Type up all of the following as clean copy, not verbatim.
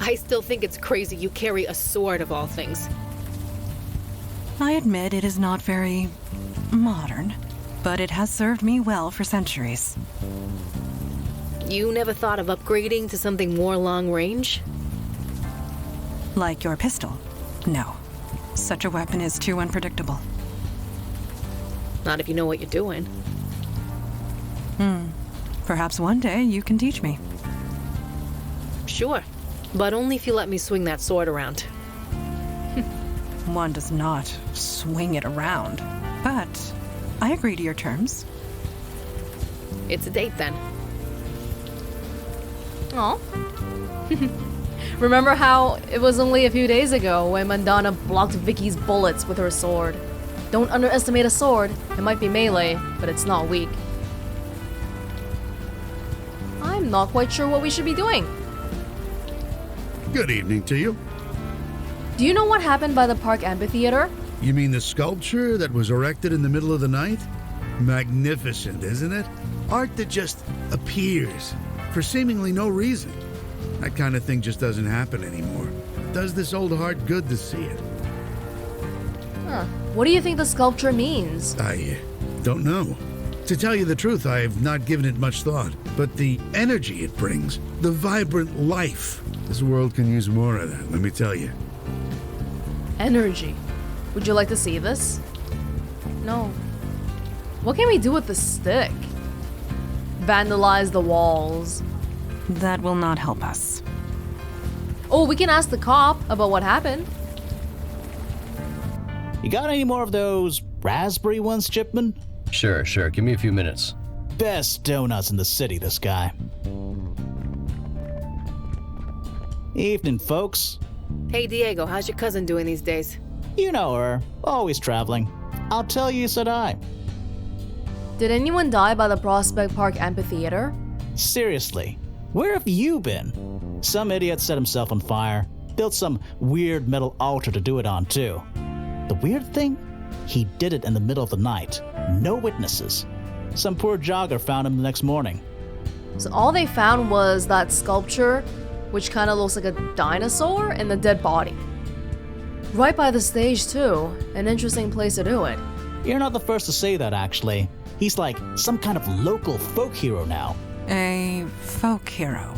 I still think it's crazy you carry a sword of all things. I admit it is not very modern, but it has served me well for centuries. You never thought of upgrading to something more long range? Like your pistol? No. Such a weapon is too unpredictable. Not if you know what you're doing. Perhaps one day you can teach me. Sure, but only if you let me swing that sword around. One does not swing it around, but I agree to your terms. It's a date then. Aw. Remember how it was only a few days ago when Mandana blocked Vicky's bullets with her sword? Don't underestimate a sword. It might be melee, but it's not weak. I'm not quite sure what we should be doing. Good evening to you. Do you know what happened by the park amphitheater? You mean the sculpture that was erected in the middle of the night? Magnificent, isn't it? Art that just appears for seemingly no reason. That kind of thing just doesn't happen anymore. It does this old heart good to see it. Huh. What do you think the sculpture means? I don't know. To tell you the truth, I have not given it much thought. But the energy it brings, the vibrant life, this world can use more of that, let me tell you. Energy. Would you like to see this? No. What can we do with the stick? Vandalize the walls. That will not help us. Oh, we can ask the cop about what happened. You got any more of those raspberry ones, Chipman? Sure. Give me a few minutes. Best donuts in the city, this guy. Evening, folks. Hey Diego, how's your cousin doing these days? You know her, always traveling. I'll tell you, said I. Did anyone die by the Prospect Park amphitheater? Seriously, where have you been? Some idiot set himself on fire, built some weird metal altar to do it on, too. The weird thing? He did it in the middle of the night. No witnesses. Some poor jogger found him the next morning. So all they found was that sculpture, which kind of looks like a dinosaur, and the dead body. Right by the stage, too. An interesting place to do it. You're not the first to say that, actually. He's like some kind of local folk hero now. A folk hero.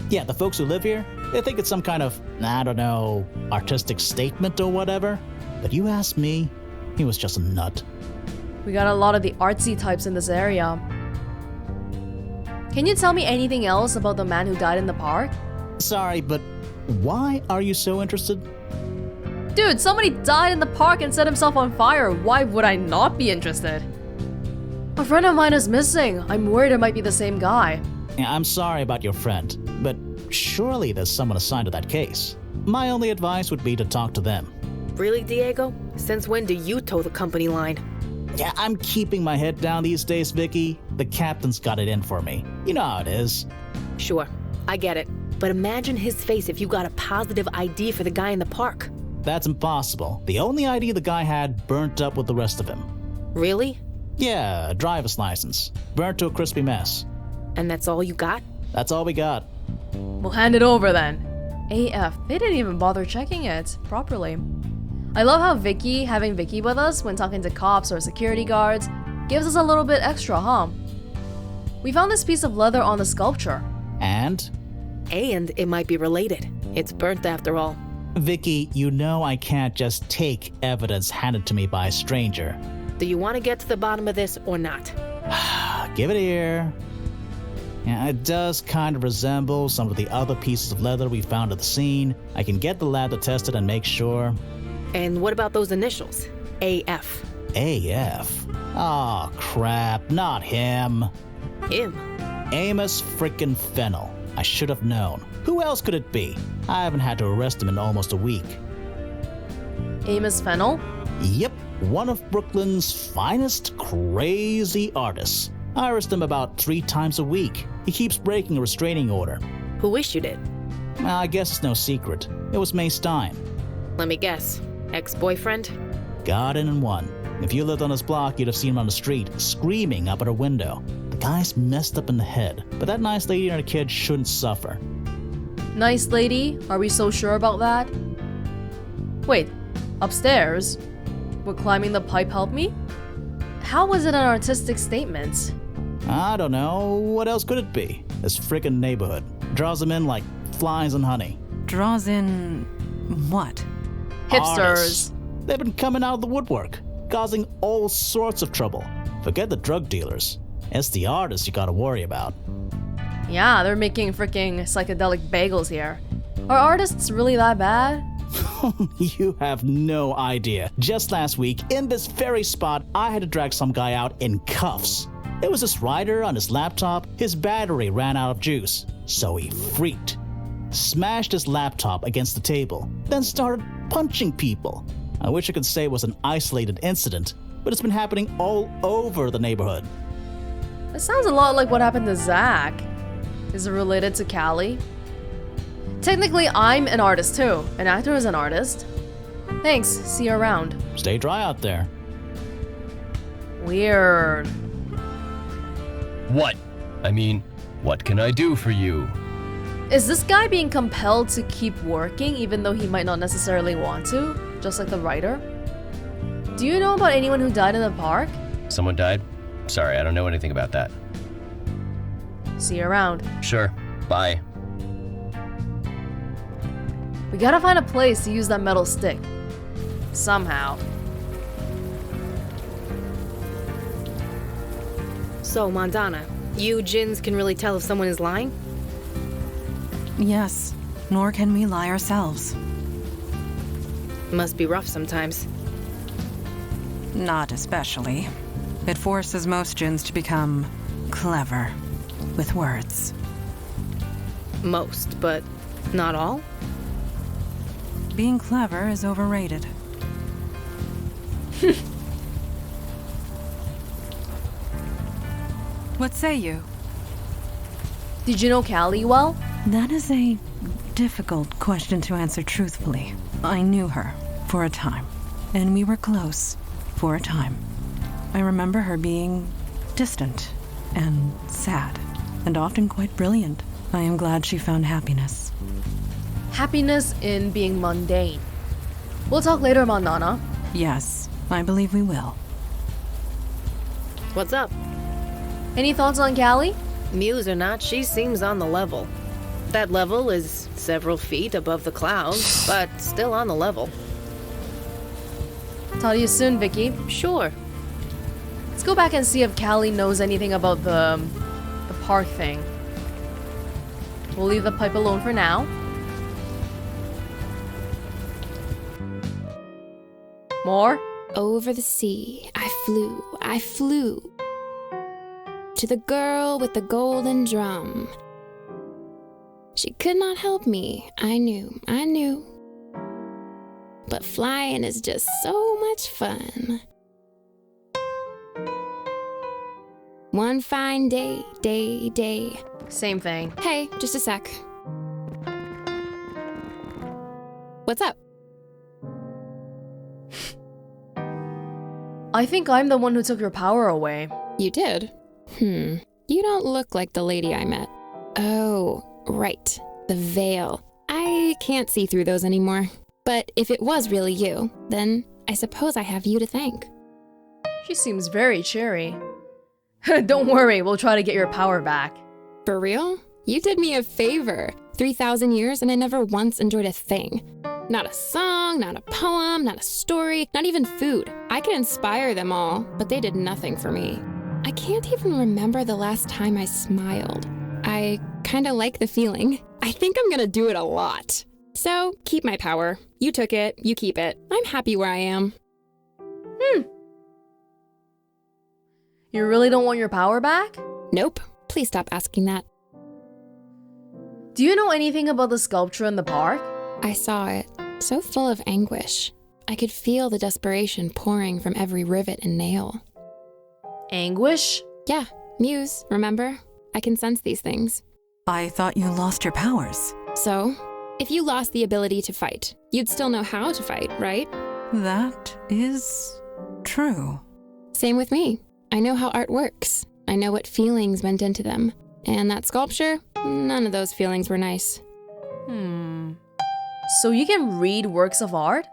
Yeah, the folks who live here, they think it's some kind of, I don't know, artistic statement or whatever. But you ask me, he was just a nut. We got a lot of the artsy types in this area. Can you tell me anything else about the man who died in the park? Sorry, but why are you so interested? Dude, somebody died in the park and set himself on fire. Why would I not be interested? A friend of mine is missing. I'm worried it might be the same guy. Yeah, I'm sorry about your friend, but surely there's someone assigned to that case. My only advice would be to talk to them. Really, Diego? Since when do you toe the company line? Yeah, I'm keeping my head down these days, Vicky. The captain's got it in for me. You know how it is. Sure, I get it. But imagine his face if you got a positive ID for the guy in the park. That's impossible. The only ID the guy had burnt up with the rest of him. Really? Yeah, a driver's license. Burnt to a crispy mess. And that's all you got? That's all we got. We'll hand it over then. AF, they didn't even bother checking it properly. I love how having Vicky with us when talking to cops or security guards, gives us a little bit extra, huh? We found this piece of leather on the sculpture. And? And it might be related. It's burnt after all. Vicky, you know I can't just take evidence handed to me by a stranger. Do you want to get to the bottom of this or not? Give it here. Yeah, it does kind of resemble some of the other pieces of leather we found at the scene. I can get the lab to test it and make sure. And what about those initials? AF. AF? Aw, crap, not him. Him? Amos frickin' Fennel. I should have known. Who else could it be? I haven't had to arrest him in almost a week. Amos Fennel? Yep, one of Brooklyn's finest crazy artists. I arrest him about 3 times a week. He keeps breaking a restraining order. Who issued it? Well, I guess it's no secret. It was May Stein. Let me guess. Ex-boyfriend? Got in and won. If you lived on his block, you'd have seen him on the street, screaming up at her window. The guy's messed up in the head, but that nice lady and her kid shouldn't suffer. Nice lady? Are we so sure about that? Wait, upstairs? Would climbing the pipe help me? How was it an artistic statement? I don't know. What else could it be? This frickin' neighborhood. Draws them in like flies and honey. Draws in what? Hipsters. Artists. They've been coming out of the woodwork, causing all sorts of trouble. Forget the drug dealers. It's the artists you gotta worry about. Yeah, they're making freaking psychedelic bagels here. Are artists really that bad? You have no idea. Just last week, in this very spot, I had to drag some guy out in cuffs. It was this writer on his laptop. His battery ran out of juice, so he freaked. Smashed his laptop against the table, then started punching people. I wish I could say it was an isolated incident, but it's been happening all over the neighborhood. It sounds a lot like what happened to Zach. Is it related to Callie? Technically, I'm an artist too. An actor is an artist. Thanks, see you around. Stay dry out there. Weird. What? I mean, what can I do for you? Is this guy being compelled to keep working even though he might not necessarily want to? Just like the writer? Do you know about anyone who died in the park? Someone died? Sorry, I don't know anything about that. See you around. Sure. Bye. We gotta find a place to use that metal stick. Somehow. So, Montana, you Jins can really tell if someone is lying? Yes, nor can we lie ourselves. Must be rough sometimes. Not especially. It forces most Jins to become clever with words. Most, but not all? Being clever is overrated. What say you? Did you know Callie well? That is a difficult question to answer truthfully. I knew her for a time, and we were close for a time. I remember her being distant and sad, and often quite brilliant. I am glad she found happiness. Happiness in being mundane. We'll talk later, Montana. Yes, I believe we will. What's up? Any thoughts on Callie? Muse or not, she seems on the level. That level is several feet above the clouds, but still on the level. Talk to you soon, Vicky. Sure. Let's go back and see if Callie knows anything about the park thing. We'll leave the pipe alone for now. More? Over the sea, I flew. To the girl with the golden drum. She could not help me, I knew. But flying is just so much fun. One fine day. Same thing. Hey, just a sec. What's up? I think I'm the one who took your power away. You did? You don't look like the lady I met. Oh, right. The veil. I can't see through those anymore. But if it was really you, then I suppose I have you to thank. She seems very cheery. Don't worry, we'll try to get your power back. For real? You did me a favor. 3,000 years and I never once enjoyed a thing. Not a song, not a poem, not a story, not even food. I could inspire them all, but they did nothing for me. I can't even remember the last time I smiled. I kinda like the feeling. I think I'm gonna do it a lot. So, keep my power. You took it, you keep it. I'm happy where I am. You really don't want your power back? Nope. Please stop asking that. Do you know anything about the sculpture in the park? I saw it, so full of anguish. I could feel the desperation pouring from every rivet and nail. Anguish? Yeah, Muse, remember? I can sense these things. I thought you lost your powers. So, if you lost the ability to fight, you'd still know how to fight, right? That is true. Same with me. I know how art works. I know what feelings went into them. And that sculpture, none of those feelings were nice. So you can read works of art?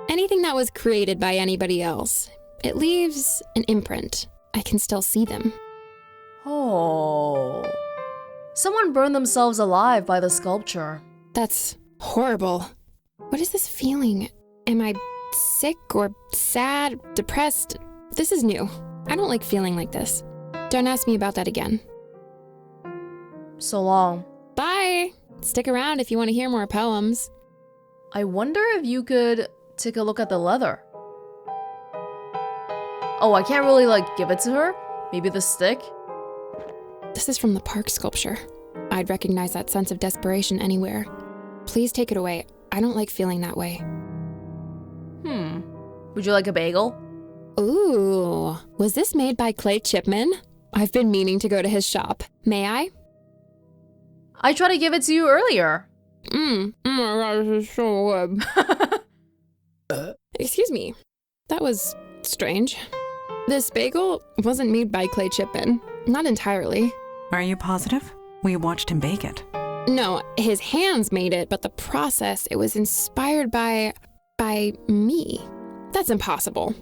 Anything that was created by anybody else. It leaves an imprint. I can still see them. Oh. Someone burned themselves alive by the sculpture. That's horrible. What is this feeling? Am I sick or sad, depressed? This is new. I don't like feeling like this. Don't ask me about that again. So long. Bye! Stick around if you want to hear more poems. I wonder if you could take a look at the leather. Oh, I can't really, give it to her? Maybe the stick? This is from the park sculpture. I'd recognize that sense of desperation anywhere. Please take it away. I don't like feeling that way. Would you like a bagel? Ooh, was this made by Clay Chipman? I've been meaning to go to his shop. May I? I tried to give it to you earlier. Oh my god, this is so good. Excuse me. That was strange. This bagel wasn't made by Clay Chipman. Not entirely. Are you positive? We watched him bake it. No, his hands made it, but the process, it was inspired by me. That's impossible.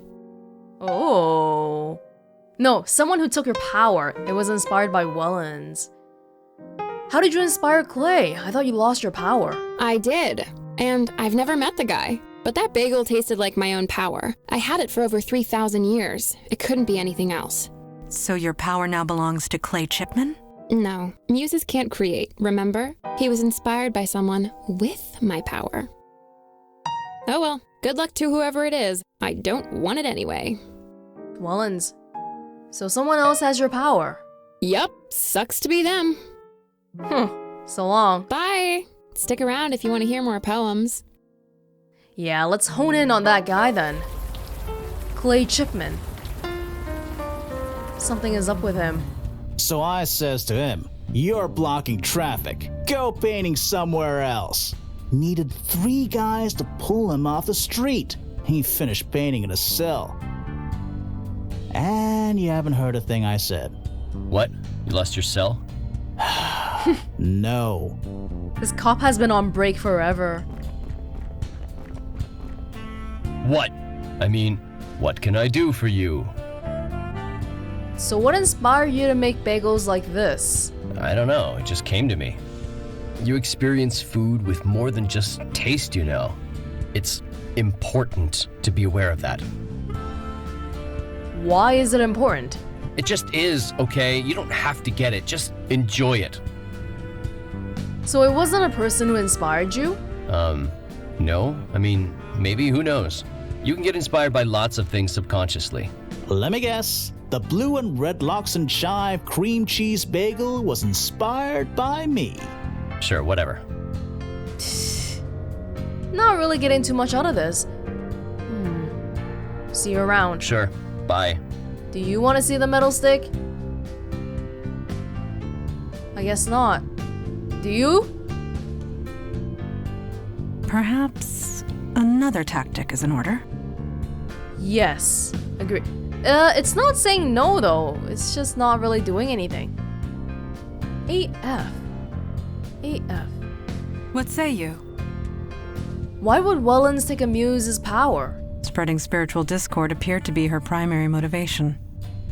Oh. No, someone who took your power. It was inspired by Welonz. How did you inspire Clay? I thought you lost your power. I did, and I've never met the guy. But that bagel tasted like my own power. I had it for over 3,000 years. It couldn't be anything else. So your power now belongs to Clay Chipman? No, muses can't create, remember? He was inspired by someone with my power. Oh well, good luck to whoever it is. I don't want it anyway. Welonz. So someone else has your power. Yup, sucks to be them. So long. Bye! Stick around if you want to hear more poems. Yeah, let's hone in on that guy then. Clay Chipman. Something is up with him. So I says to him, "You're blocking traffic. Go painting somewhere else." Needed 3 guys to pull him off the street. He finished painting in a cell. And you haven't heard a thing I said. What? You lost your cell? No. This cop has been on break forever. What? I mean, what can I do for you? So what inspired you to make bagels like this? I don't know, it just came to me. You experience food with more than just taste, you know. It's important to be aware of that. Why is it important? It just is, okay? You don't have to get it, just enjoy it. So it wasn't a person who inspired you? No. I mean, maybe, who knows? You can get inspired by lots of things subconsciously. Let me guess. The blue and red lox and chive cream cheese bagel was inspired by me. Sure, whatever. Not really getting too much out of this. See you around. Sure, bye. Do you want to see the metal stick? I guess not. Do you? Perhaps another tactic is in order. Yes. Agree. It's not saying no though. It's just not really doing anything. AF. AF. What say you? Why would Welonz take a muse's power? Spreading spiritual discord appeared to be her primary motivation.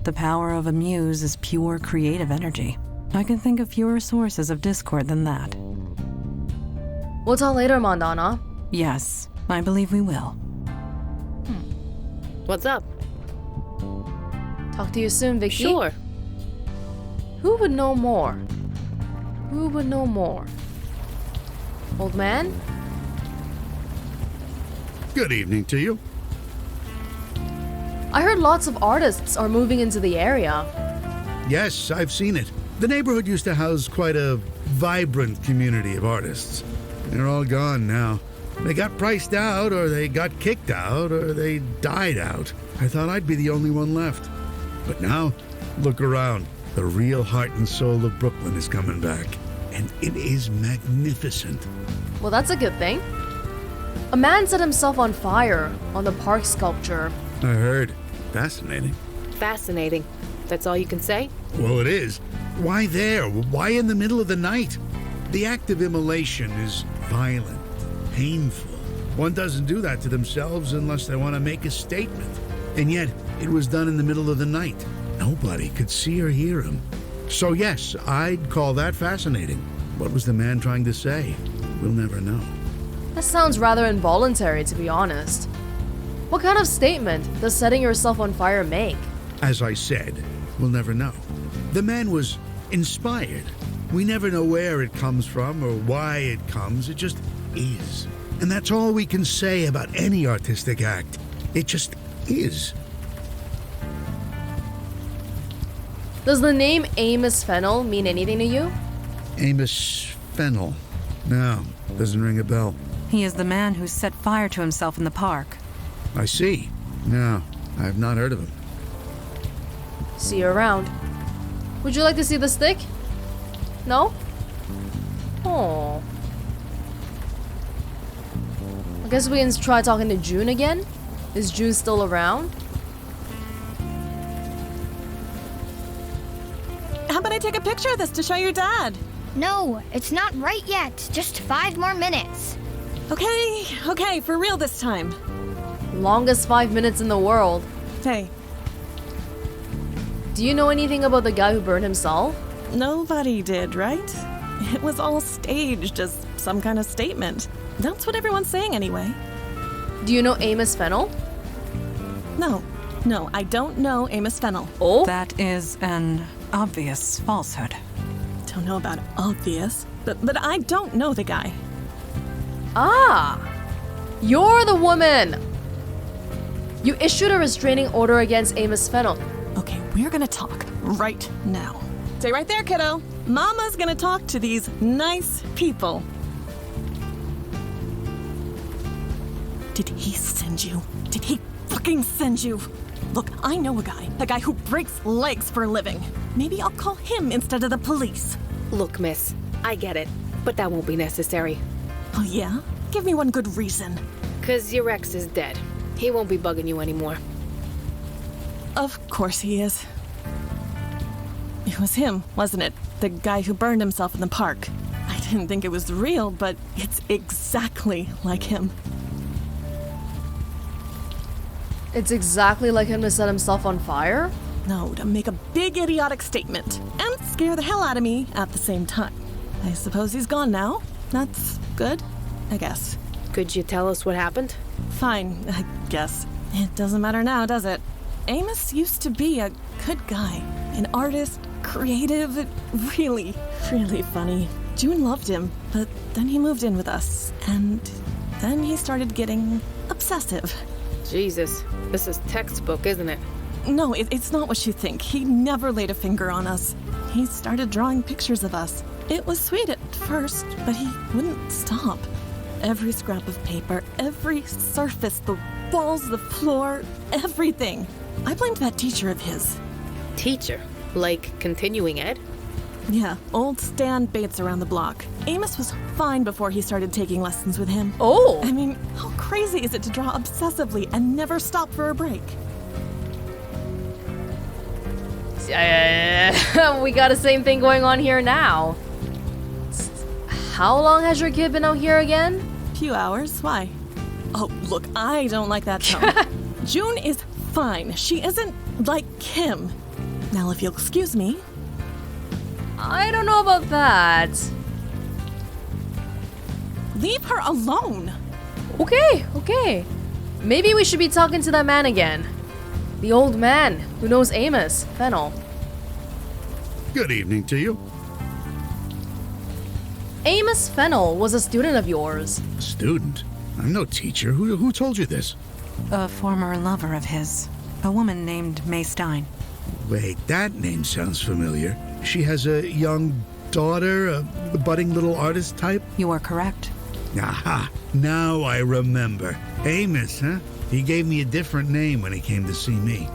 The power of a muse is pure creative energy. I can think of fewer sources of discord than that. We'll talk later, Mandana. Yes, I believe we will. What's up? Talk to you soon, Vicky. Sure. Who would know more? Who would know more? Old man? Good evening to you. I heard lots of artists are moving into the area. Yes, I've seen it. The neighborhood used to house quite a vibrant community of artists. They're all gone now. They got priced out, or they got kicked out, or they died out. I thought I'd be the only one left. But now, look around. The real heart and soul of Brookyln is coming back. And it is magnificent. Well, that's a good thing. A man set himself on fire on the park sculpture. I heard. Fascinating. Fascinating. That's all you can say? Well, it is. Why there? Why in the middle of the night? The act of immolation is violent, painful. One doesn't do that to themselves unless they want to make a statement. And yet, it was done in the middle of the night. Nobody could see or hear him. So yes, I'd call that fascinating. What was the man trying to say? We'll never know. That sounds rather involuntary, to be honest. What kind of statement does setting yourself on fire make? As I said, we'll never know. The man was inspired. We never know where it comes from or why it comes. It just is. And that's all we can say about any artistic act. It just is. Does the name Amos Fennel mean anything to you? Amos Fennel. No, doesn't ring a bell. He is the man who set fire to himself in the park. I see. No, I have not heard of him. See you around. Would you like to see the stick? No? Oh. I guess we can try talking to June again? Is June still around? How about I take a picture of this to show your dad? No, it's not right yet. Just 5 more minutes. Okay, for real this time. Longest 5 minutes in the world. Hey, Do you know anything about the guy who burned himself? nobody did, right? It was all staged as some kind of statement. That's what everyone's saying anyway. Do you know Amos Fennel? No, I don't know Amos Fennel. Oh? That is an obvious falsehood. Don't know about obvious, but I don't know the guy. Ah! You're the woman! You issued a restraining order against Amos Fennel. Okay, we're gonna talk right now. Stay right there, kiddo. Mama's gonna talk to these nice people. Did he send you? Did he fucking send you? Look, I know a guy who breaks legs for a living. Maybe I'll call him instead of the police. Look, miss, I get it, but that won't be necessary. Oh yeah? Give me one good reason. 'Cause your ex is dead. He won't be bugging you anymore. Of course he is. It was him, wasn't it? The guy who burned himself in the park. I didn't think it was real, but it's exactly like him. It's exactly like him to set himself on fire? No, to make a big idiotic statement and scare the hell out of me at the same time. I suppose he's gone now. That's good, I guess. Could you tell us what happened? Fine, I guess. It doesn't matter now, does it? Amos used to be a good guy. An artist, creative, really, really funny. June loved him, but then he moved in with us, and then he started getting obsessive. Jesus, this is textbook, isn't it? No, it's not what you think. He never laid a finger on us. He started drawing pictures of us. It was sweet at first, but he wouldn't stop. Every scrap of paper, every surface, the walls, the floor, everything. I blamed that teacher of his. Teacher? Like continuing ed? Yeah, old Stan Bates around the block. Amos was fine before he started taking lessons with him. Oh! I mean, how crazy is it to draw obsessively and never stop for a break? We got the same thing going on here now. How long has your kid been out here again? Few hours. Why? Oh, look, I don't like that tone. June is fine. She isn't like him. Now, if you'll excuse me. I don't know about that. Leave her alone. Okay. Maybe we should be talking to that man again. The old man who knows Amos Fennel. Good evening to you. Amos Fennel was a student of yours. Student? I'm no teacher. Who told you this? A former lover of his. A woman named May Stein. Wait, that name sounds familiar. She has a young daughter, a budding little artist type? You are correct. Aha, now I remember. Amos, huh? He gave me a different name when he came to see me.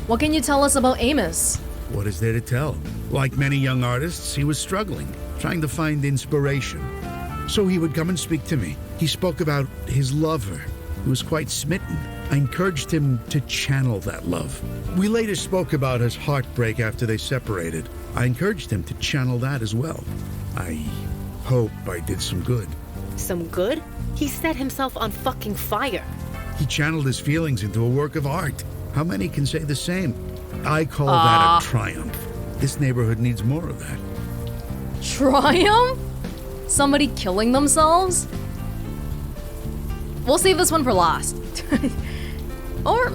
What can you tell us about Amos? What is there to tell? Like many young artists, he was struggling, trying to find inspiration. So he would come and speak to me. He spoke about his lover, who was quite smitten. I encouraged him to channel that love. We later spoke about his heartbreak after they separated. I encouraged him to channel that as well. I hope I did some good. Some good? He set himself on fucking fire. He channeled his feelings into a work of art. How many can say the same? I call that a triumph. This neighborhood needs more of that. Triumph? Somebody killing themselves? We'll save this one for last. Or,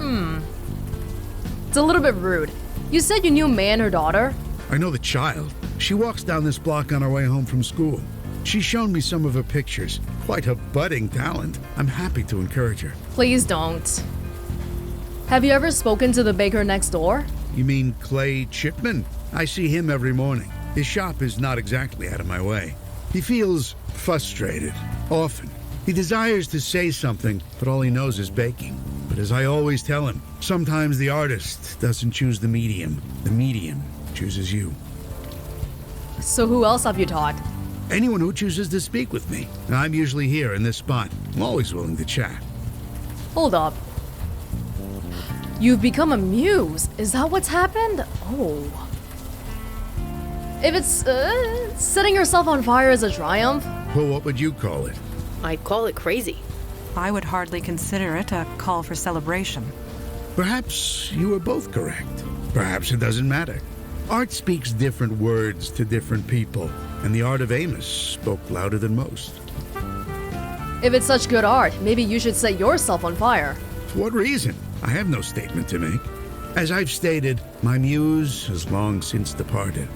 it's a little bit rude. You said you knew May and her daughter? I know the child. She walks down this block on her way home from school. She's shown me some of her pictures. Quite a budding talent. I'm happy to encourage her. Please don't. Have you ever spoken to the baker next door? You mean Clay Chipman? I see him every morning. His shop is not exactly out of my way. He feels frustrated, often. He desires to say something, but all he knows is baking. But as I always tell him, sometimes the artist doesn't choose the medium chooses you. So who else have you taught? Anyone who chooses to speak with me. I'm usually here in this spot. I'm always willing to chat. Hold up. You've become a muse. Is that what's happened? Oh. If it's setting yourself on fire is a triumph. Well, what would you call it? I'd call it crazy. I would hardly consider it a call for celebration. Perhaps you were both correct. Perhaps it doesn't matter. Art speaks different words to different people, and the art of Amos spoke louder than most. If it's such good art, maybe you should set yourself on fire. For what reason? I have no statement to make. As I've stated, my muse has long since departed.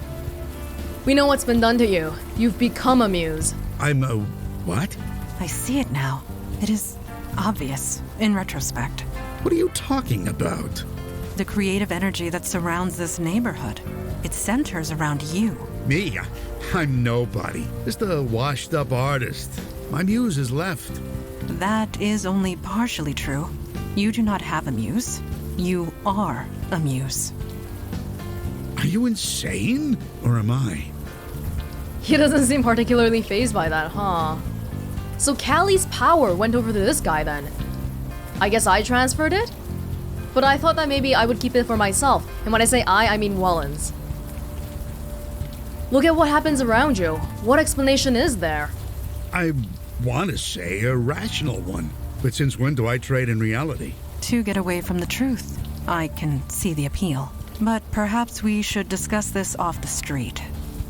We know what's been done to you. You've become a muse. I'm a what? I see it now. It is obvious, in retrospect. What are you talking about? The creative energy that surrounds this neighborhood. It centers around you. Me? I'm nobody. Just a washed-up artist. My muse has left. That is only partially true. You do not have a muse. You are a muse. Are you insane? Or am I? He doesn't seem particularly fazed by that, huh? So Callie's power went over to this guy then. I guess I transferred it? But I thought that maybe I would keep it for myself. And when I say I mean Welonz. Look at what happens around you. What explanation is there? I want to say a rational one. But since when do I trade in reality? To get away from the truth. I can see the appeal. But perhaps we should discuss this off the street.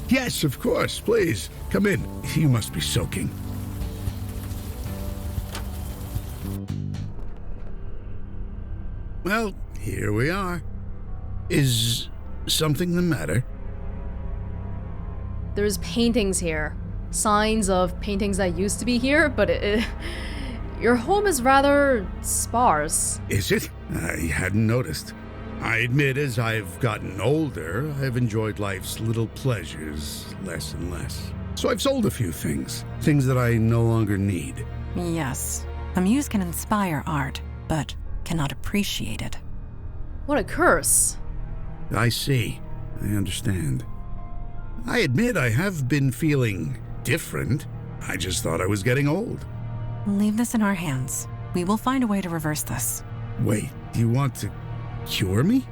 Yes, of course. Please, come in. You must be soaking. Well, here we are. Is something the matter? There's paintings here. Signs of paintings that used to be here, but your home is rather sparse. Is it? I hadn't noticed. I admit, as I've gotten older, I've enjoyed life's little pleasures less and less. So I've sold a few things that I no longer need. Yes, a muse can inspire art, but cannot appreciate it. What a curse. I see. I understand. I admit I have been feeling different. I just thought I was getting old. Leave this in our hands. We will find a way to reverse this. Wait, you want to cure me?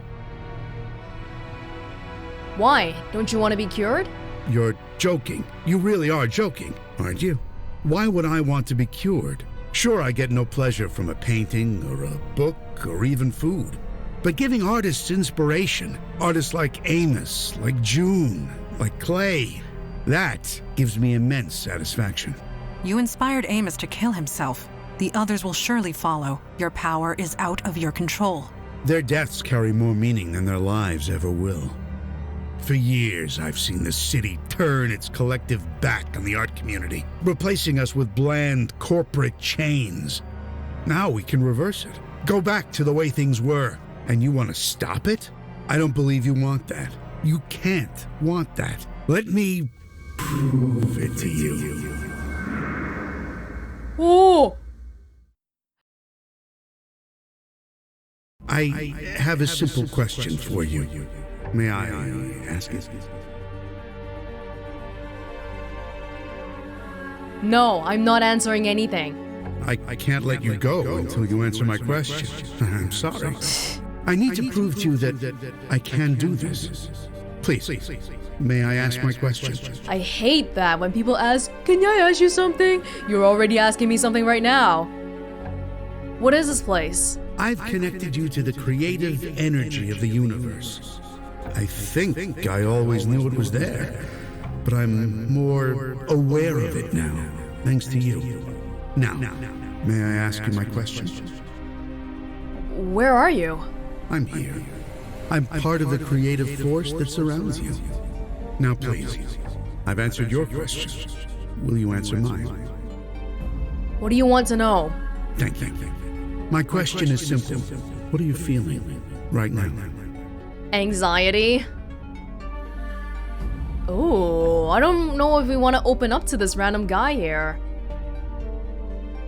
Why? Don't you want to be cured? You're joking. You really are joking, aren't you? Why would I want to be cured? Sure, I get no pleasure from a painting or a book or even food. But giving artists inspiration, artists like Amos, like June, like Clay, that gives me immense satisfaction. You inspired Amos to kill himself. The others will surely follow. Your power is out of your control. Their deaths carry more meaning than their lives ever will. For years, I've seen the city turn its collective back on the art community, replacing us with bland corporate chains. Now we can reverse it, go back to the way things were. And you want to stop it? I don't believe you want that. You can't want that. Let me prove it to you. Oh! I have a simple question for you. May I ask it? No, I'm not answering anything. I can't let you go until you answer my question. I'm sorry. I need to prove to you that I can do this. Please, may I ask my question? I hate that when people ask, "Can I ask you something?" You're already asking me something right now. What is this place? I've connected you to the creative energy of the universe. I think I always knew it was there, but I'm more aware of it now, thanks to you. Now, may I ask you my question? Where are you? I'm here. I'm part of the creative force that surrounds you. Now please, I've answered your question. Will you answer mine? What do you want to know? Thank you. My question is simple. What are you feeling right now? Anxiety? Oh, I don't know if we want to open up to this random guy here.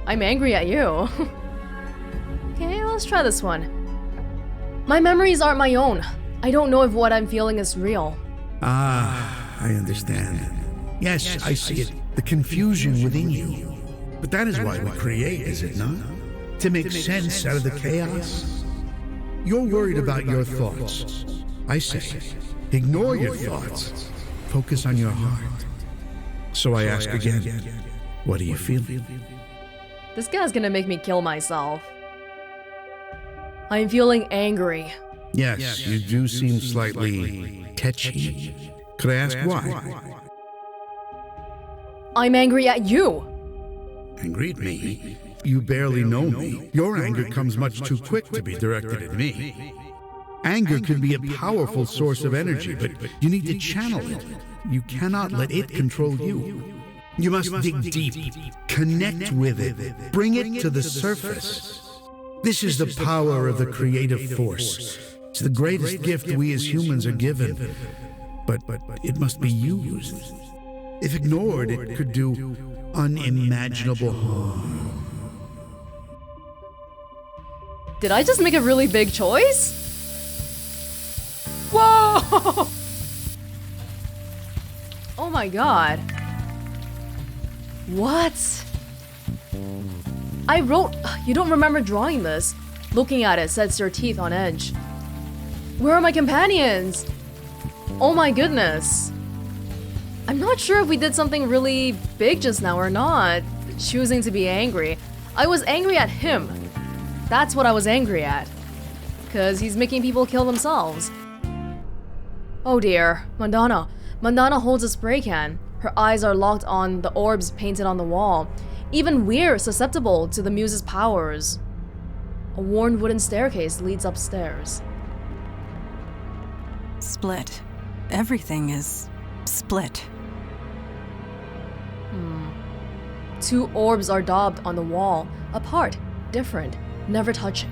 I'm angry at you. Okay, let's try this one. My memories aren't my own. I don't know if what I'm feeling is real. Ah, I understand. Yes, I see it. The confusion within you. But that is why we create, is it not? To make sense out of the chaos. You're worried about your thoughts. I say, ignore your thoughts. Focus on your heart. So I ask again, what are you feeling? This guy's gonna make me kill myself. I'm feeling angry. Yes, you do seem slightly tetchy. Could I ask why? I'm angry at you. Angry at me? You barely know me. Your anger comes much too quick to be directed at me. Anger can be a powerful source of energy, but you need to channel it. You cannot let it control you. You must dig deep, connect with it, bring it to the surface. This is the power of the creative force. It's the greatest gift we as humans are given, but it must be used. If ignored, it could do unimaginable harm. Did I just make a really big choice? Whoa! Oh my god. What? I wrote... You don't remember drawing this. Looking at it sets your teeth on edge. Where are my companions? Oh my goodness. I'm not sure if we did something really big just now or not. Choosing to be angry. I was angry at him. That's what I was angry at. Because he's making people kill themselves. Oh dear. Mandana. Mandana holds a spray can. Her eyes are locked on the orbs painted on the wall. Even we're susceptible to the Muse's powers. A worn wooden staircase leads upstairs. Split. Everything is split. Two orbs are daubed on the wall, apart, different, never touching.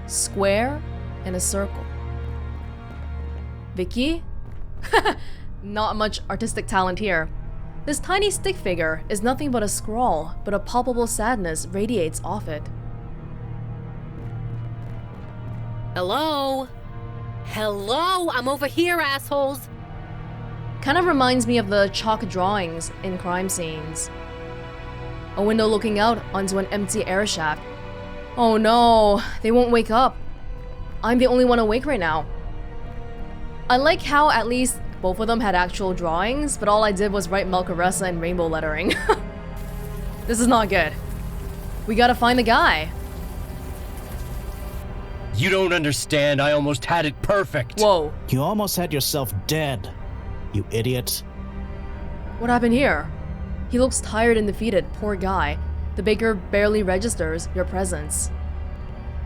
Square and a circle. Vicky? Not much artistic talent here. This tiny stick figure is nothing but a scrawl, but a palpable sadness radiates off it. Hello? Hello? I'm over here, assholes! Kind of reminds me of the chalk drawings in crime scenes. A window looking out onto an empty air shaft. Oh no, they won't wake up. I'm the only one awake right now. I like how at least both of them had actual drawings, but all I did was write Malcaressa in rainbow lettering. This is not good. We gotta find the guy. You don't understand. I almost had it perfect. Whoa. You almost had yourself dead, you idiot. What happened here? He looks tired and defeated, poor guy. The baker barely registers your presence.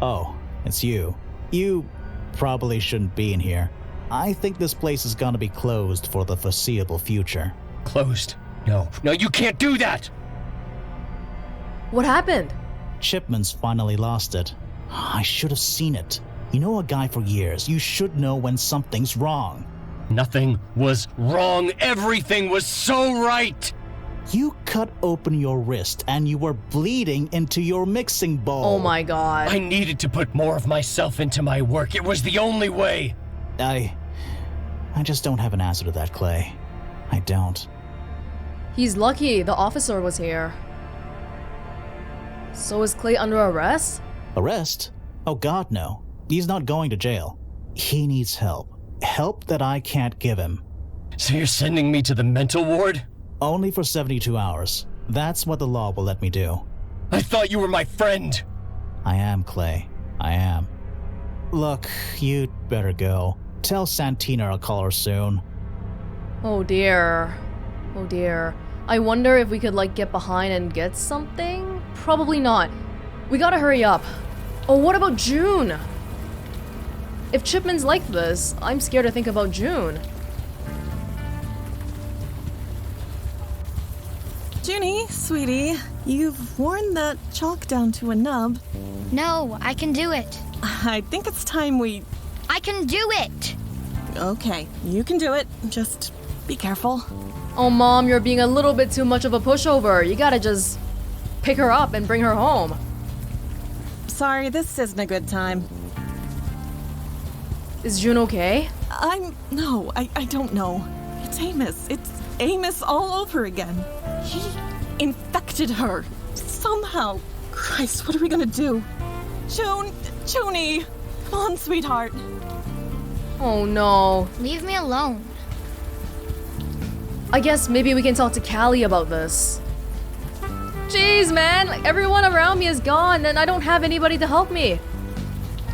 Oh, it's you. You probably shouldn't be in here. I think this place is gonna be closed for the foreseeable future. Closed? No, you can't do that! What happened? Chipman's finally lost it. I should have seen it. You know a guy for years. You should know when something's wrong. Nothing was wrong. Everything was so right! You cut open your wrist and you were bleeding into your mixing bowl. Oh my god. I needed to put more of myself into my work. It was the only way. I just don't have an answer to that, Clay. I don't. He's lucky the officer was here. So is Clay under arrest? Arrest? Oh God, no. He's not going to jail. He needs help. help that I can't give him. So you're sending me to the mental ward? Only for 72 hours. That's what the law will let me do. I thought you were my friend. I am, Clay. I am. Look, you'd better go. Tell Santina I'll call her soon. Oh dear. Oh dear. I wonder if we could like get behind and get something? Probably not. We gotta hurry up. Oh, what about June? If Chipman's like this, I'm scared to think about June. Junie, sweetie, you've worn that chalk down to a nub. No, I can do it. I think it's time we... I can do it! Okay, you can do it. Just be careful. Oh, Mom, you're being a little bit too much of a pushover. You gotta just pick her up and bring her home. Sorry, this isn't a good time. Is June okay? No, I don't know. It's Amos. It's Amos all over again. He infected her. Somehow. Christ, what are we gonna do? Junie! Come on, sweetheart. Oh no. Leave me alone. I guess maybe we can talk to Callie about this. Jeez, man, like, everyone around me is gone and I don't have anybody to help me.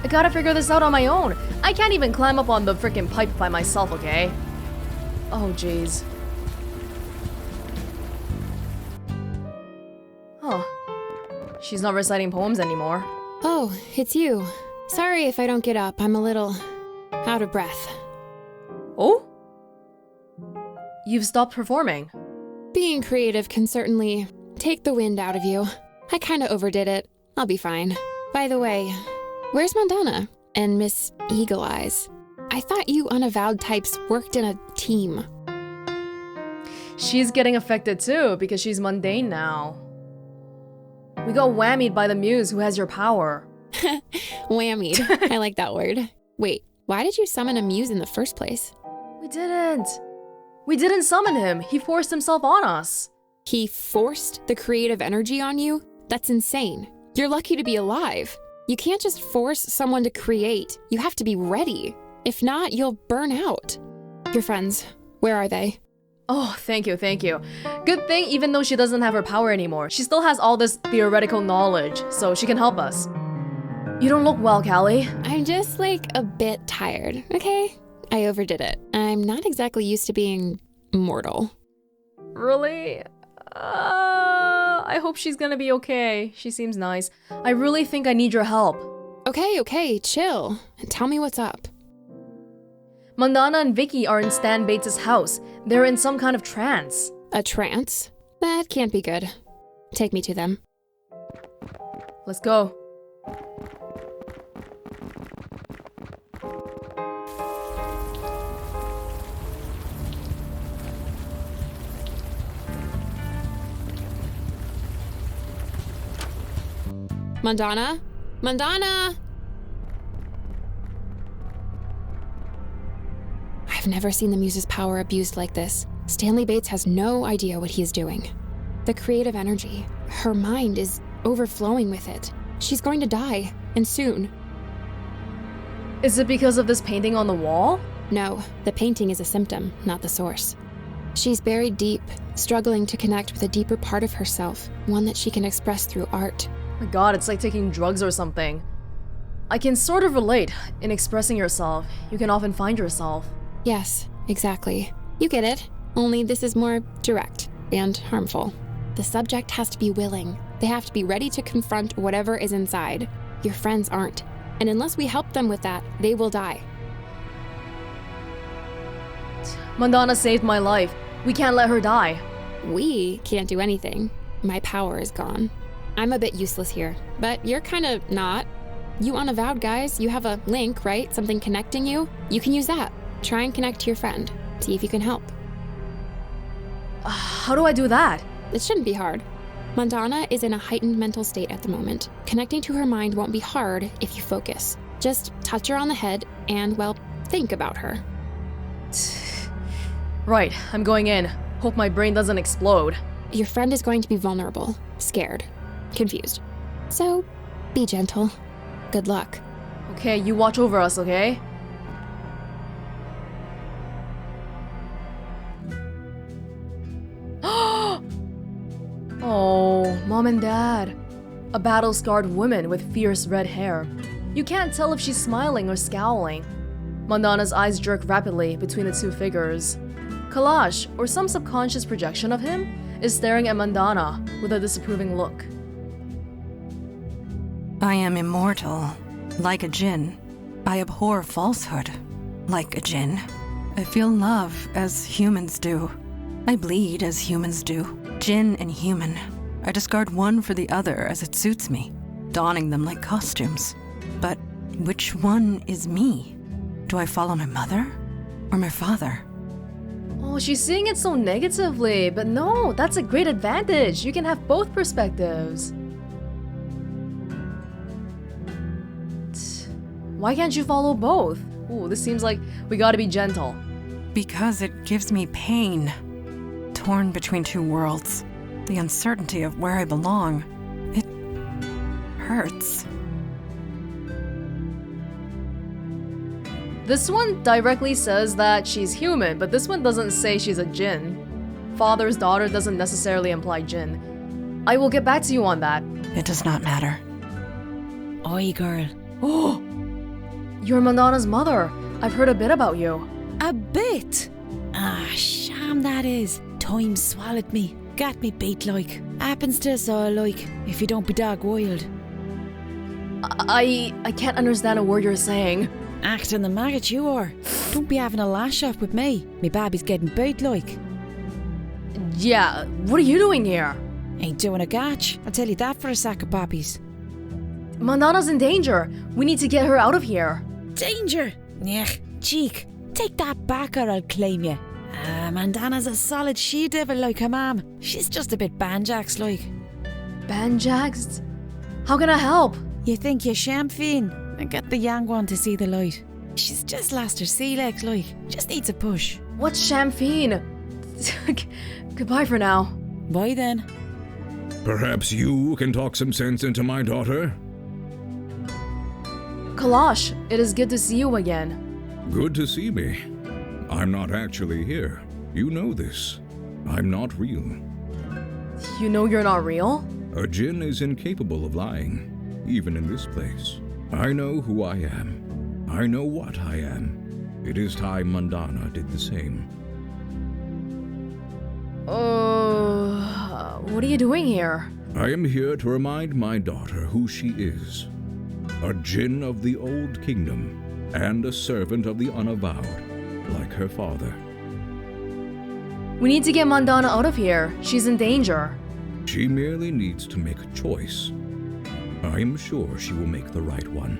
I gotta figure this out on my own. I can't even climb up on the freaking pipe by myself, okay? Oh, jeez. Huh. She's not reciting poems anymore. Oh, it's you. Sorry if I don't get up. I'm a little out of breath. Oh? You've stopped performing. Being creative can certainly take the wind out of you. I kinda overdid it. I'll be fine. By the way, where's Mandana and Miss Eagle Eyes? I thought you Unavowed types worked in a team. She's getting affected too because she's mundane now. We got whammied by the Muse who has your power. Whammied. I like that word. Wait, why did you summon a Muse in the first place? We didn't. We didn't summon him. He forced himself on us. He forced the creative energy on you? That's insane. You're lucky to be alive. You can't just force someone to create. You have to be ready. If not, you'll burn out. Your friends, where are they? Oh, thank you, thank you. Good thing even though she doesn't have her power anymore, she still has all this theoretical knowledge, so she can help us. You don't look well, Callie. I'm just like a bit tired, okay? I overdid it. I'm not exactly used to being mortal. Really? I hope she's gonna be okay. She seems nice. I really think I need your help. Okay, chill. Tell me what's up. Mandana and Vicky are in Stan Bates' house. They're in some kind of trance. A trance? That can't be good. Take me to them. Let's go. Mandana? Mandana! I've never seen the Muse's power abused like this. Stanley Bates has no idea what he is doing. The creative energy, her mind is overflowing with it. She's going to die, and soon. Is it because of this painting on the wall? No, the painting is a symptom, not the source. She's buried deep, struggling to connect with a deeper part of herself, one that she can express through art. My god, it's like taking drugs or something. I can sort of relate. In expressing yourself, you can often find yourself. Yes, exactly. You get it. Only this is more direct and harmful. The subject has to be willing. They have to be ready to confront whatever is inside. Your friends aren't. And unless we help them with that, they will die. Mandana saved my life. We can't let her die. We can't do anything. My power is gone. I'm a bit useless here, but you're kinda not. You Unavowed guys, you have a link, right? Something connecting you? You can use that. Try and connect to your friend. See if you can help. How do I do that? It shouldn't be hard. Mandana is in a heightened mental state at the moment. Connecting to her mind won't be hard if you focus. Just touch her on the head and, well, think about her. Right, I'm going in. Hope my brain doesn't explode. Your friend is going to be vulnerable, scared, confused. So, be gentle. Good luck. Okay, you watch over us, okay? Oh, mom and dad. A battle-scarred woman with fierce red hair. You can't tell if she's smiling or scowling. Mandana's eyes jerk rapidly between the two figures. Kalash, or some subconscious projection of him, is staring at Mandana with a disapproving look. I am immortal, like a djinn. I abhor falsehood, like a djinn. I feel love as humans do. I bleed as humans do. Djinn and human. I discard one for the other as it suits me, donning them like costumes. But which one is me? Do I follow my mother or my father? Oh, she's seeing it so negatively, but no, that's a great advantage. You can have both perspectives. Why can't you follow both? Ooh, this seems like we gotta be gentle. Because it gives me pain. Torn between two worlds. The uncertainty of where I belong. It hurts. This one directly says that she's human, but this one doesn't say she's a djinn. Father's daughter doesn't necessarily imply djinn. I will get back to you on that. It does not matter. Oi, girl. Oh! You're Mandana's mother. I've heard a bit about you. A bit? Ah, sham that is. Time swallowed me. Got me beat like. Happens to us all like, if you don't be dog wild. I can't understand a word you're saying. Acting the maggot you are. Don't be having a lash off with me. Me baby's getting beat like. Yeah, what are you doing here? Ain't doing a gatch. I'll tell you that for a sack of poppies. Mandana's in danger. We need to get her out of here. Danger? Nyeh, cheek. Take that back or I'll claim you. Mandana's a solid she-devil like her mam. She's just a bit banjaxed like. Banjaxed? How can I help? You think you're champagne and get the young one to see the light. She's just lost her sea legs like. Just needs a push. What's champagne? Goodbye for now. Bye then. Perhaps you can talk some sense into my daughter? Kalash, it is good to see you again. Good to see me. I'm not actually here. You know this. I'm not real. You know you're not real? A djinn is incapable of lying, even in this place. I know who I am. I know what I am. It is time Mandana did the same. What are you doing here? I am here to remind my daughter who she is. A djinn of the old kingdom, and a servant of the Unavowed, like her father. We need to get Mandana out of here. She's in danger. She merely needs to make a choice. I am sure she will make the right one.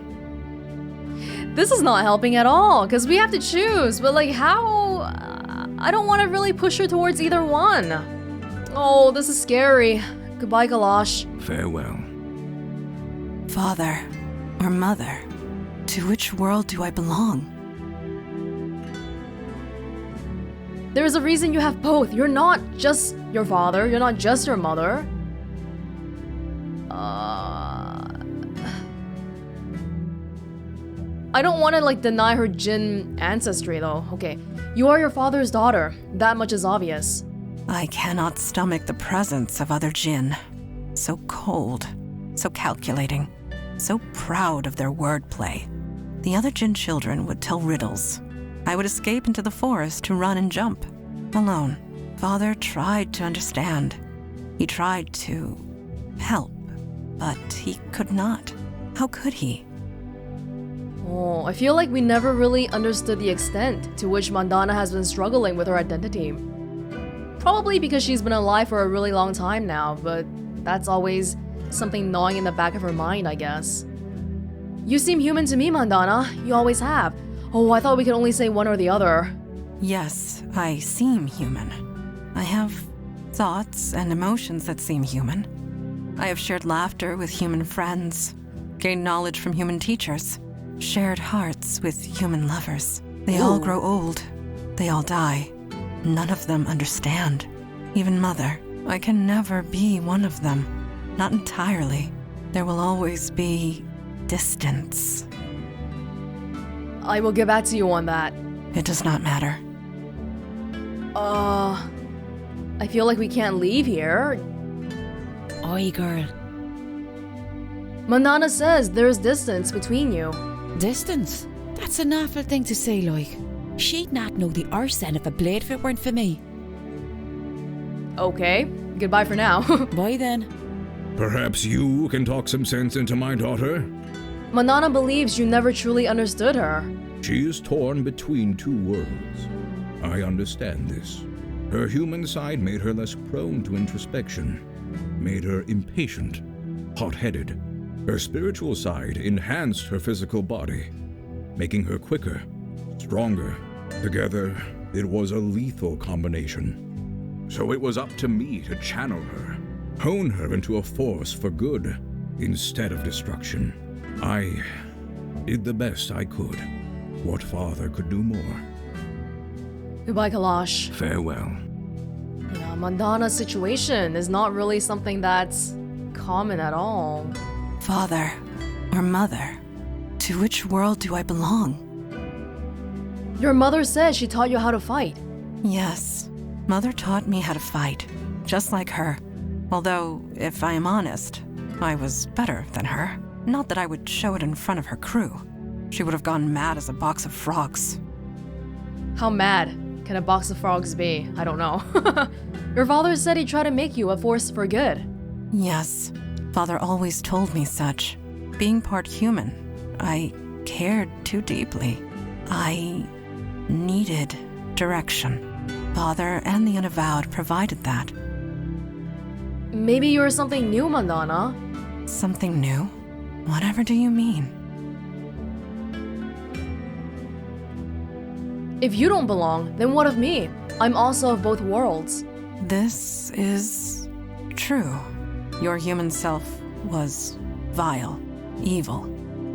This is not helping at all, because we have to choose, but like how? I don't want to really push her towards either one. Oh, this is scary. Goodbye, Kalash. Farewell. Father or mother, to which world do I belong? There is a reason you have both. You're not just your father, you're not just your mother. I don't want to like deny her djinn ancestry though. Okay, you are your father's daughter. That much is obvious. I cannot stomach the presence of other djinn. So cold, so calculating, so proud of their wordplay. The other djinn children would tell riddles. I would escape into the forest to run and jump, alone. Father tried to understand. He tried to help, but he could not. How could he? Oh, I feel like we never really understood the extent to which Mandana has been struggling with her identity. Probably because she's been alive for a really long time now, but that's always something gnawing in the back of her mind, I guess. You seem human to me, Mandana. You always have. Oh, I thought we could only say one or the other. Yes, I seem human. I have thoughts and emotions that seem human. I have shared laughter with human friends, gained knowledge from human teachers, shared hearts with human lovers. They all grow old. They all die. None of them understand. Even Mother. I can never be one of them. Not entirely. There will always be distance. I will get back to you on that. It does not matter. I feel like we can't leave here. Oi, girl. Mandana says there's distance between you. Distance? That's an awful thing to say, like. She'd not know the arse end of a blade if it weren't for me. Okay, goodbye for now. Bye then. Perhaps you can talk some sense into my daughter? Mandana believes you never truly understood her. She is torn between two worlds. I understand this. Her human side made her less prone to introspection, made her impatient, hot-headed. Her spiritual side enhanced her physical body, making her quicker, stronger. Together, it was a lethal combination. So it was up to me to channel her, hone her into a force for good instead of destruction. I did the best I could. What father could do more? Goodbye, Kalash. Farewell. Yeah, Mandana's situation is not really something that's common at all. Father or mother, to which world do I belong? Your mother says she taught you how to fight. Yes, Mother taught me how to fight, just like her. Although, if I am honest, I was better than her. Not that I would show it in front of her crew. She would have gone mad as a box of frogs. How mad can a box of frogs be? I don't know. Your father said he tried to make you a force for good. Yes, Father always told me such. Being part human, I cared too deeply. I needed direction. Father and the Unavowed provided that. Maybe you're something new, Mandana. Something new? Whatever do you mean? If you don't belong, then what of me? I'm also of both worlds. This is true. Your human self was vile, evil,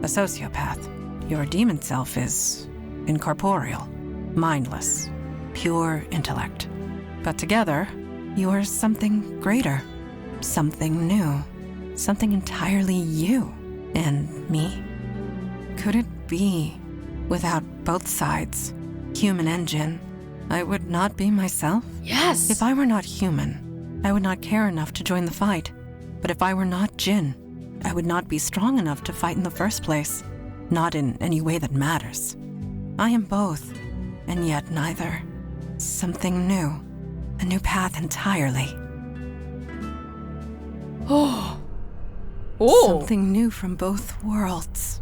a sociopath. Your demon self is incorporeal, mindless, pure intellect. But together, you are something greater, something new, something entirely you and me. Could it be, without both sides, human and Jinn, I would not be myself? Yes! If I were not human, I would not care enough to join the fight. But if I were not Jinn, I would not be strong enough to fight in the first place. Not in any way that matters. I am both, and yet neither. Something new. A new path entirely. Oh. Something new from both worlds.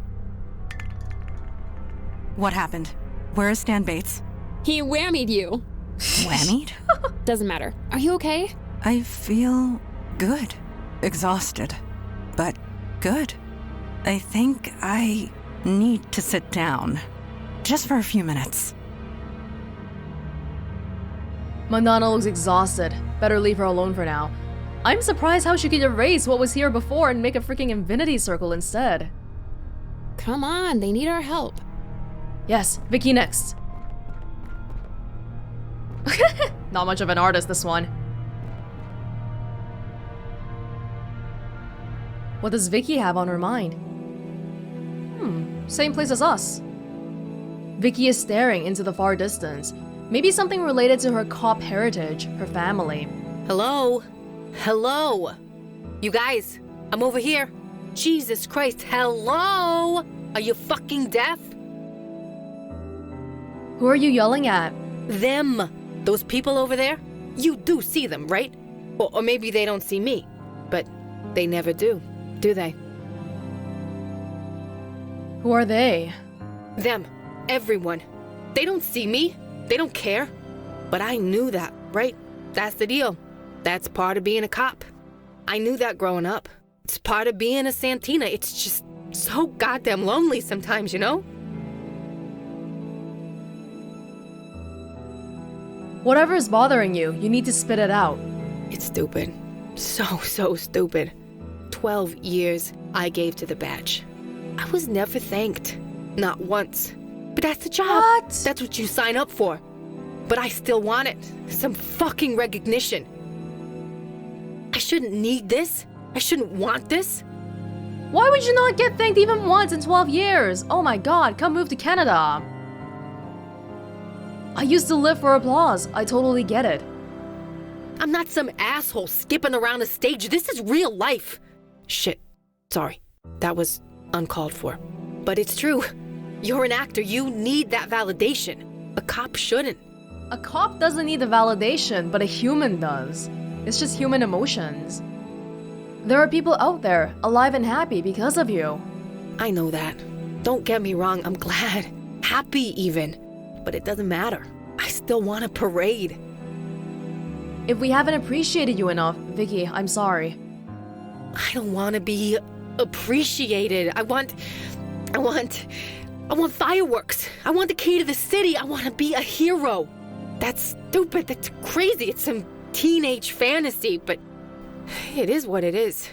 What happened? Where is Stan Bates? He whammied you. Whammied? Doesn't matter. Are you okay? I feel good. Exhausted. But good. I think I need to sit down. Just for a few minutes. Mandana looks exhausted. Better leave her alone for now. I'm surprised how she could erase what was here before and make a freaking infinity circle instead. Come on, they need our help. Yes, Vicky next. Not much of an artist, this one. What does Vicky have on her mind? Same place as us. Vicky is staring into the far distance. Maybe something related to her cop heritage, her family. Hello? Hello? You guys, I'm over here. Jesus Christ, hello? Are you fucking deaf? Who are you yelling at? Them. Those people over there? You do see them, right? Or maybe they don't see me. But they never do they? Who are they? Them. Everyone. They don't see me. They don't care. But I knew that, right? That's the deal. That's part of being a cop. I knew that growing up. It's part of being a Santina. It's just so goddamn lonely sometimes, you know? Whatever's bothering you, you need to spit it out. It's stupid. So stupid. 12 years I gave to the badge. I was never thanked. Not once. But that's the job. What? That's what you sign up for. But I still want it. Some fucking recognition. I shouldn't need this. I shouldn't want this. Why would you not get thanked even once in 12 years? Oh my god, come move to Canada. I used to live for applause. I totally get it. I'm not some asshole skipping around a stage. This is real life. Shit. Sorry. That was uncalled for. But it's true. You're an actor. You need that validation. A cop shouldn't. A cop doesn't need the validation, but a human does. It's just human emotions. There are people out there, alive and happy because of you. I know that. Don't get me wrong, I'm glad. Happy even. But it doesn't matter. I still want a parade. If we haven't appreciated you enough, Vicky, I'm sorry. I don't want to be appreciated. I want fireworks. I want the key to the city. I want to be a hero. That's stupid. That's crazy. It's some teenage fantasy, but it is what it is.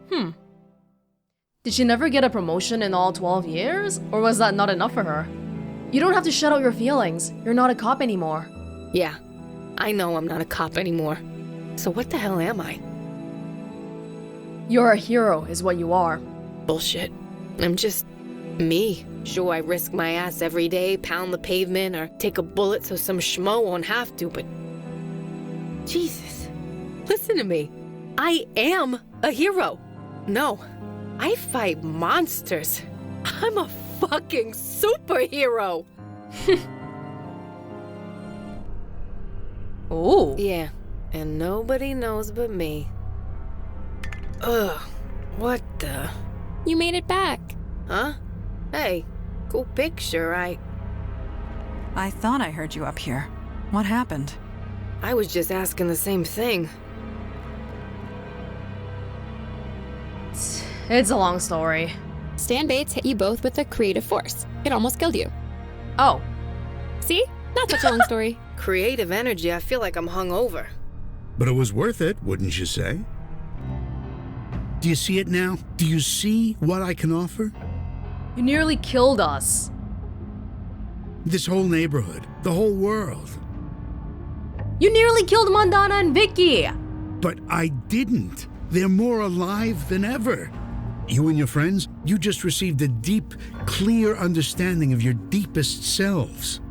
Did she never get a promotion in all 12 years? Or was that not enough for her? You don't have to shut out your feelings. You're not a cop anymore. Yeah, I know I'm not a cop anymore. So what the hell am I? You're a hero, is what you are. Bullshit. I'm just me. Sure, I risk my ass every day, pound the pavement, or take a bullet so some schmo won't have to, but... Jesus. Listen to me. I am a hero. No, I fight monsters. I'm a fucking superhero. Ooh. Yeah, and nobody knows but me. Ugh, what the... You made it back. Huh? Hey, cool picture, I thought I heard you up here. What happened? I was just asking the same thing. It's a long story. Stan Bates hit you both with a creative force. It almost killed you. Oh. See? Not such a long story. Creative energy, I feel like I'm hungover. But it was worth it, wouldn't you say? Do you see it now? Do you see what I can offer? You nearly killed us. This whole neighborhood, the whole world. You nearly killed Mandana and Vicky! But I didn't. They're more alive than ever. You and your friends, you just received a deep, clear understanding of your deepest selves.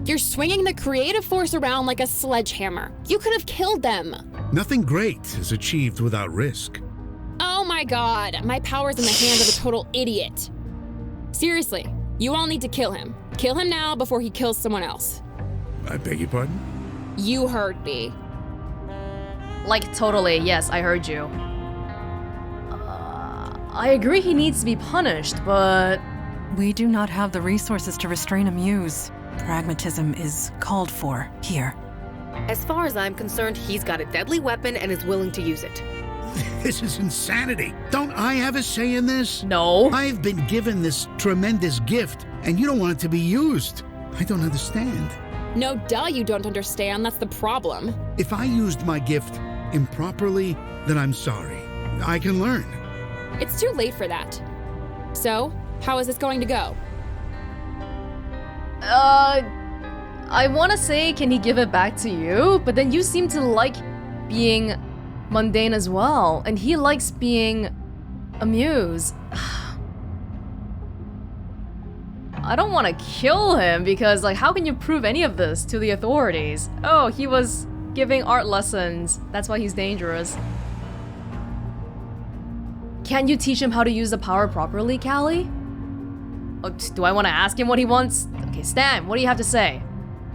You're swinging the creative force around like a sledgehammer. You could have killed them. Nothing great is achieved without risk. Oh my god, my power's in the hands of a total idiot. Seriously, you all need to kill him. Kill him now before he kills someone else. I beg your pardon? You heard me. Like, totally, yes, I heard you. I agree he needs to be punished, but... We do not have the resources to restrain a Muse. Pragmatism is called for here. As far as I'm concerned, he's got a deadly weapon and is willing to use it. This is insanity. Don't I have a say in this? No. I've been given this tremendous gift, and you don't want it to be used. I don't understand. No duh you don't understand, that's the problem. If I used my gift improperly, then I'm sorry. I can learn. It's too late for that. So, how is this going to go? I want to say, can he give it back to you? But then you seem to like being mundane as well, and he likes being a Muse. I don't want to kill him because, like, how can you prove any of this to the authorities? Oh, he was giving art lessons. That's why he's dangerous. Can you teach him how to use the power properly, Callie? Oh, do I want to ask him what he wants? Okay, Stan, what do you have to say?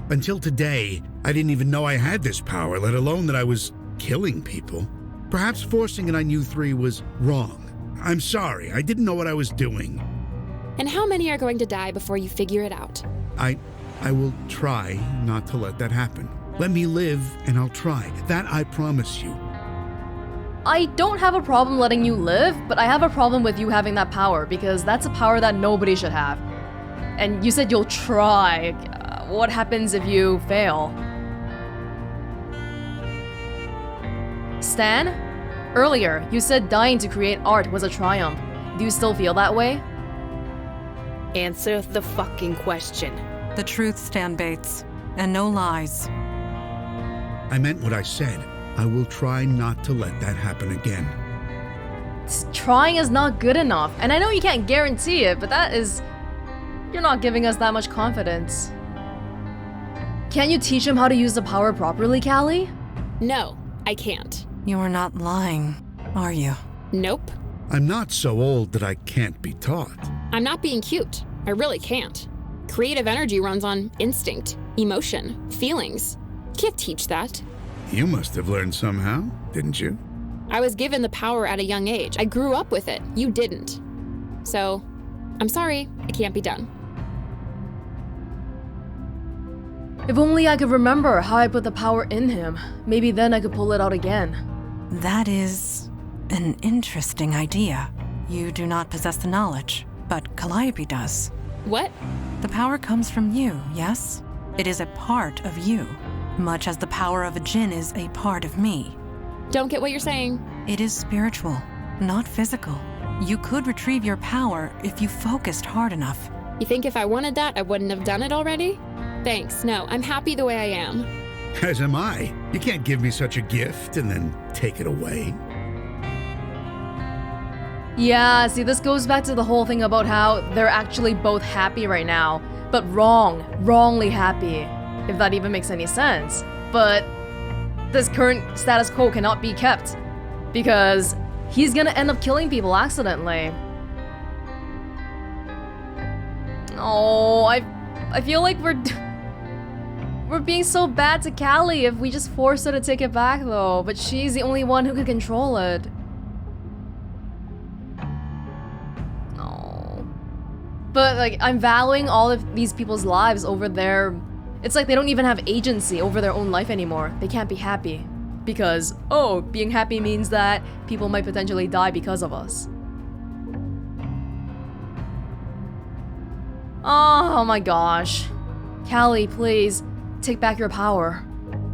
Until today, I didn't even know I had this power, let alone that I was killing people. Perhaps forcing it on you three was wrong. I'm sorry, I didn't know what I was doing. And how many are going to die before you figure it out? I will try not to let that happen. Let me live and I'll try. That I promise you. I don't have a problem letting you live, but I have a problem with you having that power because that's a power that nobody should have. And you said you'll try. What happens if you fail? Stan? Earlier, you said dying to create art was a triumph. Do you still feel that way? Answer the fucking question. The truth, Stan Bates, and no lies. I meant what I said. I will try not to let that happen again. Trying is not good enough, and I know you can't guarantee it, but that is... You're not giving us that much confidence. Can you teach him how to use the power properly, Callie? No, I can't. You're not lying, are you? Nope. I'm not so old that I can't be taught. I'm not being cute. I really can't. Creative energy runs on instinct, emotion, feelings. Can't teach that. You must have learned somehow, didn't you? I was given the power at a young age. I grew up with it. You didn't. So, I'm sorry, it can't be done. If only I could remember how I put the power in him. Maybe then I could pull it out again. That is an interesting idea. You do not possess the knowledge, but Calliope does. What? The power comes from you, yes? It is a part of you, much as the power of a djinn is a part of me. Don't get what you're saying. It is spiritual, not physical. You could retrieve your power if you focused hard enough. You think if I wanted that, I wouldn't have done it already? Thanks, no, I'm happy the way I am. As am I. You can't give me such a gift and then take it away. Yeah, see, this goes back to the whole thing about how they're actually both happy right now, but wrongly happy, if that even makes any sense. But this current status quo cannot be kept, because he's gonna end up killing people accidentally. Oh, I feel like we're being so bad to Callie if we just force her to take it back though, but she's the only one who can control it. Oh. But like, I'm valuing all of these people's lives over their... It's like they don't even have agency over their own life anymore. They can't be happy. Because, oh, being happy means that people might potentially die because of us. Oh my gosh. Callie, please, take back your power.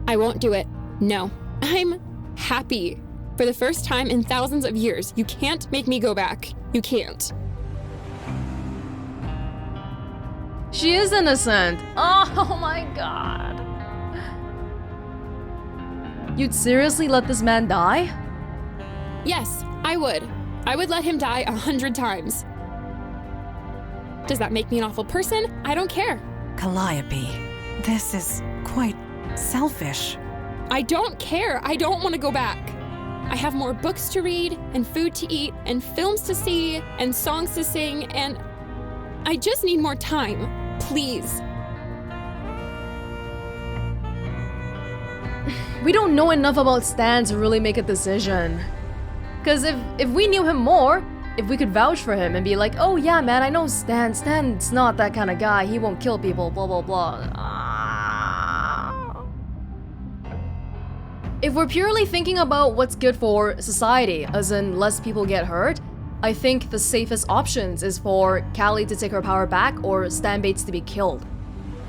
I won't do it. No. I'm happy. For the first time in thousands of years, you can't make me go back. You can't. She is innocent. Oh my god. You'd seriously let this man die? Yes, I would. I would let him die 100 times. Does that make me an awful person? I don't care. Calliope, this is quite selfish. I don't care. I don't want to go back. I have more books to read, and food to eat, and films to see, and songs to sing, and I just need more time. Please. We don't know enough about Stan to really make a decision. Because if we knew him more, if we could vouch for him and be like, oh yeah man, I know Stan. Stan's not that kind of guy. He won't kill people, blah blah blah. If we're purely thinking about what's good for society, as in less people get hurt, I think the safest options is for Callie to take her power back or Stan Bates to be killed.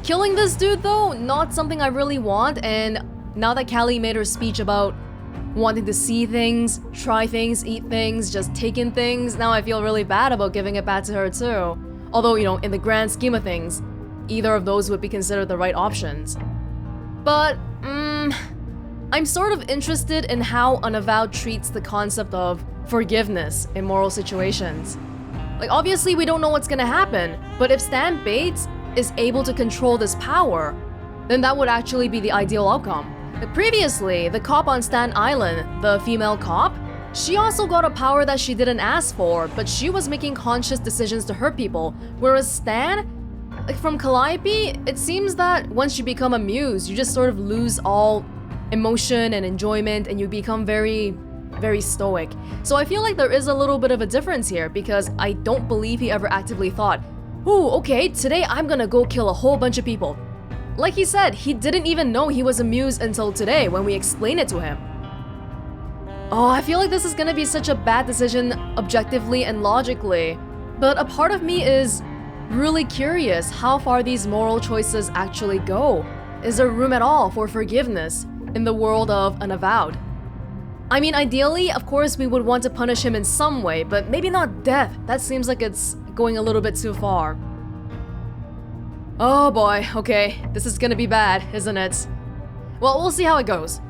Killing this dude though, not something I really want, and now that Callie made her speech about wanting to see things, try things, eat things, just take in things, now I feel really bad about giving it back to her too. Although, you know, in the grand scheme of things, either of those would be considered the right options. But, I'm sort of interested in how Unavowed treats the concept of forgiveness in moral situations. Like, obviously we don't know what's gonna happen, but if Stan Bates is able to control this power, then that would actually be the ideal outcome. But previously, the cop on Stan Island, the female cop, she also got a power that she didn't ask for, but she was making conscious decisions to hurt people, whereas Stan, like from Calliope, it seems that once you become a muse, you just sort of lose all emotion and enjoyment and you become very stoic. So I feel like there is a little bit of a difference here because I don't believe he ever actively thought, ooh, okay, today I'm gonna go kill a whole bunch of people. Like he said, he didn't even know he was a muse until today when we explained it to him. Oh, I feel like this is gonna be such a bad decision objectively and logically, but a part of me is really curious how far these moral choices actually go. Is there room at all for forgiveness in the world of Unavowed? I mean, ideally, of course, we would want to punish him in some way, but maybe not death. That seems like it's going a little bit too far. Oh boy, okay, this is gonna be bad, isn't it? Well, we'll see how it goes.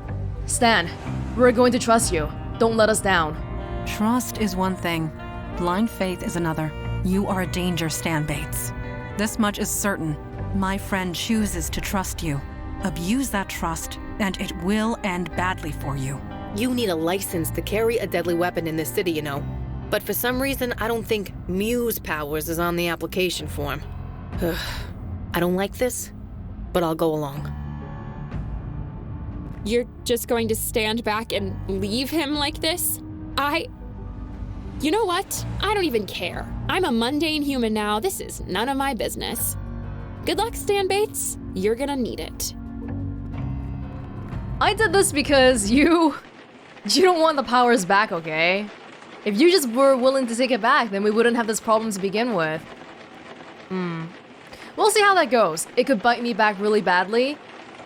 Stan, we're going to trust you. Don't let us down. Trust is one thing. Blind faith is another. You are a danger, Stan Bates. This much is certain. My friend chooses to trust you. Abuse that trust, and it will end badly for you. You need a license to carry a deadly weapon in this city, you know. But for some reason, I don't think Muse powers is on the application form. I don't like this, but I'll go along. You're just going to stand back and leave him like this? You know what? I don't even care. I'm a mundane human now. This is none of my business. Good luck, Stan Bates. You're gonna need it. I did this because you don't want the powers back, okay? If you just were willing to take it back, then we wouldn't have this problem to begin with. We'll see how that goes. It could bite me back really badly,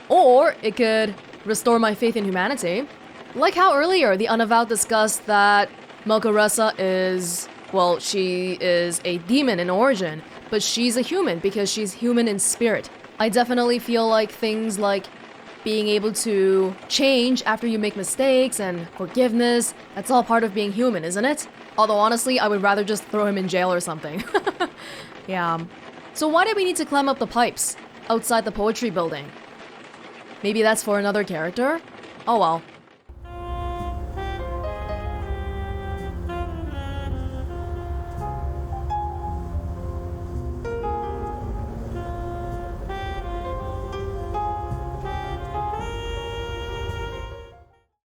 or it could restore my faith in humanity. Like how earlier the Unavowed discussed that Melchoressa is, well, she is a demon in origin, but she's a human because she's human in spirit. I definitely feel like things like being able to change after you make mistakes and forgiveness, that's all part of being human, isn't it? Although honestly, I would rather just throw him in jail or something. Yeah. So why did we need to climb up the pipes outside the poetry building? Maybe that's for another character? Oh well.